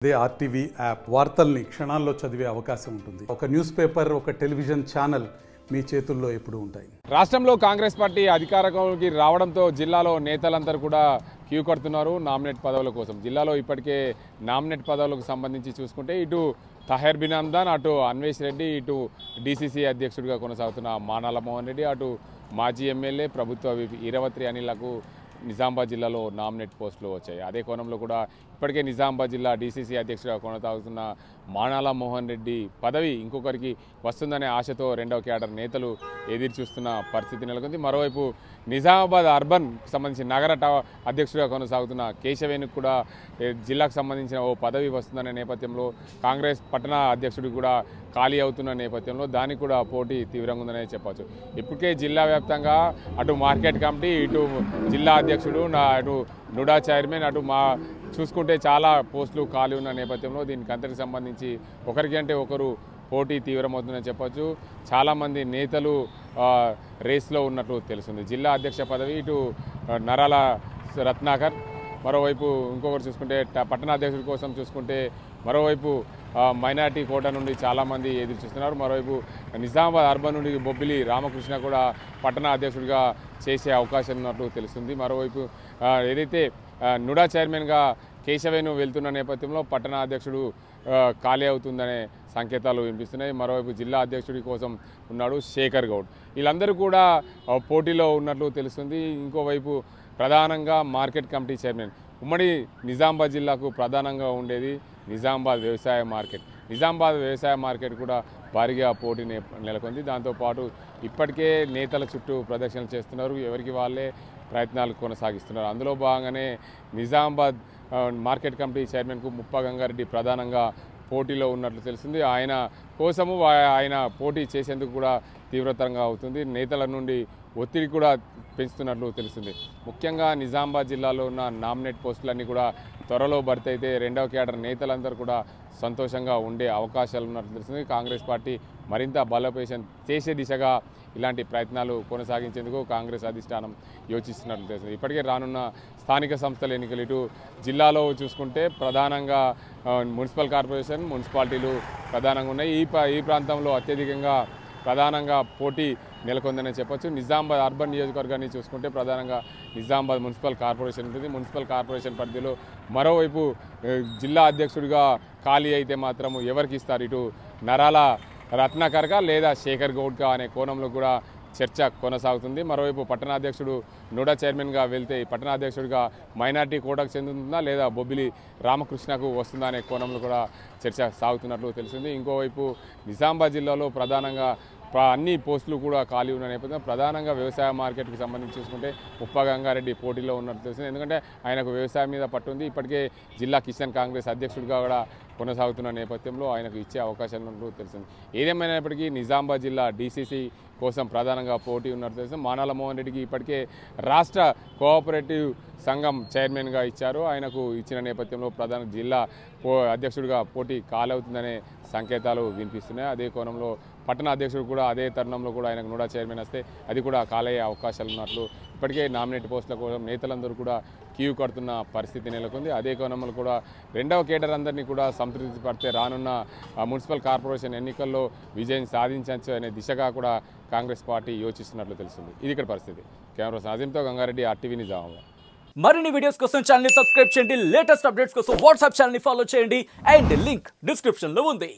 అదే RTV app వార్తల్ని క్షణాల్లో చదివే అవకాశం ఉంటుంది. ఒక న్యూస్ పేపర్, ఒక టెలివిజన్ ఛానల్ మీ చేతుల్లో ఎప్పుడూ ఉంటాయి. రాష్ట్రంలో కాంగ్రెస్ పార్టీ అధికారంలోకి రావడంతో జిల్లాలో నేతలందరూ కూడా క్యూ కడుతున్నారు నామినేట్ పదవుల కోసం. జిల్లాలో ఇప్పటికే నామినేట్ పదవులకు సంబంధించి చూసుకుంటే ఇటు తహర్ బిన్ హమ్దాన్, అటు అన్వేష్ రెడ్డి, ఇటు డీసీసీ అధ్యక్షుడిగా కొనసాగుతున్న మానాల మోహన్ రెడ్డి, అటు మాజీ ఎమ్మెల్యే ప్రభుత్వ ఈరవత్రి అనిలకు నిజామాబాద్ జిల్లాలో నామినేట్ పోస్టులు వచ్చాయి. అదే కోణంలో కూడా ఇప్పటికే నిజామాబాద్ జిల్లా డీసీసీ అధ్యక్షుడిగా కొనసాగుతున్న మానాల మోహన్ రెడ్డి పదవి ఇంకొకరికి వస్తుందనే ఆశతో రెండవ క్యాడర్ నేతలు ఎదురు చూస్తున్న పరిస్థితి నెలకొంది. మరోవైపు నిజామాబాద్ అర్బన్ సంబంధించి నగర అధ్యక్షుడిగా కొనసాగుతున్న కేశవేణుకు కూడా జిల్లాకు సంబంధించిన ఓ పదవి వస్తుందనే నేపథ్యంలో కాంగ్రెస్ పట్టణ అధ్యక్షుడికి కూడా ఖాళీ అవుతున్న నేపథ్యంలో దానికి కూడా పోటీ తీవ్రంగా ఉందనే చెప్పవచ్చు. ఇప్పటికే జిల్లా వ్యాప్తంగా అటు మార్కెట్ కమిటీ, ఇటు జిల్లా అధ్యక్షుడు, అటు నుడా చైర్మన్, అటు చూసుకుంటే చాలా పోస్టులు ఖాళీ ఉన్న నేపథ్యంలో దీనికి అంతటికి సంబంధించి ఒకరికి అంటే ఒకరు పోటీ తీవ్రమవుతుందని చెప్పొచ్చు. చాలామంది నేతలు రేస్లో ఉన్నట్లు తెలుస్తుంది. జిల్లా అధ్యక్ష పదవి ఇటు నరాల రత్నాకర్, మరోవైపు ఇంకొకరు చూసుకుంటే పట్టణ అధ్యక్షుడి కోసం చూసుకుంటే మరోవైపు మైనార్టీ కోట నుండి చాలామంది ఎదురు చూస్తున్నారు. మరోవైపు నిజామాబాద్ అర్బన్ నుండి బొబ్బిలి రామకృష్ణ కూడా పట్టణ అధ్యక్షుడిగా చేసే అవకాశం ఉన్నట్లు తెలుస్తుంది. మరోవైపు ఏదైతే నుడా చైర్మన్గా కేశవేణు వెళ్తున్న నేపథ్యంలో పట్టణ అధ్యక్షుడు ఖాళీ అవుతుందనే సంకేతాలు వినిపిస్తున్నాయి. మరోవైపు జిల్లా అధ్యక్షుడి కోసం ఉన్నాడు శేఖర్ గౌడ్. వీళ్ళందరూ కూడా పోటీలో ఉన్నట్లు తెలుస్తుంది. ఇంకోవైపు ప్రధానంగా మార్కెట్ కమిటీ చైర్మన్, ఉమ్మడి నిజామాబాద్ జిల్లాకు ప్రధానంగా ఉండేది నిజామాబాద్ వ్యవసాయ మార్కెట్. నిజామాబాద్ వ్యవసాయ మార్కెట్ కూడా భారీగా పోటీ నెలకొంది. దాంతోపాటు ఇప్పటికే నేతల చుట్టూ ప్రదర్శనలు చేస్తున్నారు, ఎవరికి వాళ్ళే ప్రయత్నాలు కొనసాగిస్తున్నారు. అందులో భాగంగానే నిజామాబాద్ మార్కెట్ కమిటీ చైర్మన్కు ముప్ప గంగారెడ్డి ప్రధానంగా పోటీలో ఉన్నట్లు తెలిసింది. ఆయన కోసము ఆయన పోటీ చేసేందుకు కూడా తీవ్రతరంగా అవుతుంది. నేతల నుండి ఒత్తిడి కూడా పెంచుతున్నట్లు తెలుస్తుంది. ముఖ్యంగా నిజామాబాద్ జిల్లాలో ఉన్న నామినేట్ పోస్టులన్నీ కూడా త్వరలో భర్తీ అయితే రెండవ క్యాడర్ నేతలందరూ కూడా సంతోషంగా ఉండే అవకాశాలు ఉన్నట్లు తెలుస్తుంది. కాంగ్రెస్ పార్టీ మరింత బలోపేతం చేసే దిశగా ఇలాంటి ప్రయత్నాలు కొనసాగించేందుకు కాంగ్రెస్ అధిష్టానం యోచిస్తున్నట్లు తెలుస్తుంది. ఇప్పటికే రానున్న స్థానిక సంస్థల ఎన్నికలు ఇటు జిల్లాలో చూసుకుంటే ప్రధానంగా మున్సిపల్ కార్పొరేషన్, మున్సిపాలిటీలు ప్రధానంగా ఉన్నాయి. ఈ ప్రాంతంలో అత్యధికంగా ప్రధానంగా పోటీ నెలకొందనే చెప్పొచ్చు. నిజామాబాద్ అర్బన్ నియోజకవర్గాన్ని చూసుకుంటే ప్రధానంగా నిజామాబాద్ మున్సిపల్ కార్పొరేషన్ ఉంటుంది. మున్సిపల్ కార్పొరేషన్ పరిధిలో మరోవైపు జిల్లా అధ్యక్షుడిగా ఖాళీ అయితే మాత్రం ఎవరికి ఇస్తారు, ఇటు నరాల రత్నాకర్గా లేదా శేఖర్ గౌడ్గా అనే కోణంలో కూడా చర్చ కొనసాగుతుంది. మరోవైపు పట్టణాధ్యక్షుడు నుడా చైర్మన్గా వెళ్తే పట్టణాధ్యక్షుడిగా మైనార్టీ కోటాకు చెందుతుందా లేదా బొబ్బిలి రామకృష్ణకు వస్తుందా అనే కోణంలో కూడా చర్చ సాగుతున్నట్లు తెలిసింది. ఇంకోవైపు నిజామాబాద్ జిల్లాలో ప్రధానంగా అన్ని పోస్టులు కూడా ఖాళీ ఉన్న నేపథ్యంలో ప్రధానంగా వ్యవసాయ మార్కెట్కి సంబంధించి చూసుకుంటే ముప్ప గంగారెడ్డి పోటీలో ఉన్నట్టు తెలిసింది. ఎందుకంటే ఆయనకు వ్యవసాయం మీద పట్టుంది. ఇప్పటికే జిల్లా కిసాన్ కాంగ్రెస్ అధ్యక్షుడిగా కూడా కొనసాగుతున్న నేపథ్యంలో ఆయనకు ఇచ్చే అవకాశం ఉన్నట్టు తెలిసింది. ఏదేమైనప్పటికీ నిజామాబాద్ జిల్లా డీసీసీ కోసం ప్రధానంగా పోటీ ఉన్నట్టు తెలిసింది. మానాల మోహన్ రెడ్డికి ఇప్పటికే రాష్ట్ర కోఆపరేటివ్ సంఘం చైర్మన్గా ఇచ్చారు. ఆయనకు ఇచ్చిన నేపథ్యంలో ప్రధాన జిల్లా అధ్యక్షుడిగా పోటీ ఖాళవుతుందనే సంకేతాలు వినిపిస్తున్నాయి. అదే కోణంలో పట్టణ అధ్యక్షుడు కూడా అదే తరుణంలో కూడా ఆయనకు నూడా చైర్మన్ వస్తే అది కూడా ఖాళయ్యే అవకాశాలు ఉన్నట్లు ఇప్పటికే నామినేట్ పోస్టుల కోసం నేతలందరూ కూడా క్యూ కడుతున్న పరిస్థితి నెలకొంది. అదే కోణంలో కూడా రెండవ కేడర్ అందరినీ కూడా సంతృప్తి పడితే రానున్న మున్సిపల్ కార్పొరేషన్ ఎన్నికల్లో విజయం సాధించవచ్చు అనే దిశగా కూడా కాంగ్రెస్ పార్టీ యోచిస్తున్నట్లు తెలుస్తుంది. ఇది ఇక్కడ పరిస్థితి. కెమెరా అజీంతో గంగారెడ్డి, RTV నిజామాబాద్. మరిన్ని వీడియోస్ కోసం ఛానల్ ని సబ్స్క్రైబ్ చేయండి. లేటెస్ట్ అప్డేట్స్ కోసం వాట్సాప్ ఛానల్ ని ఫాలో చేయండి. అండ్ లింక్ డిస్క్రిప్షన్ లో ఉంది.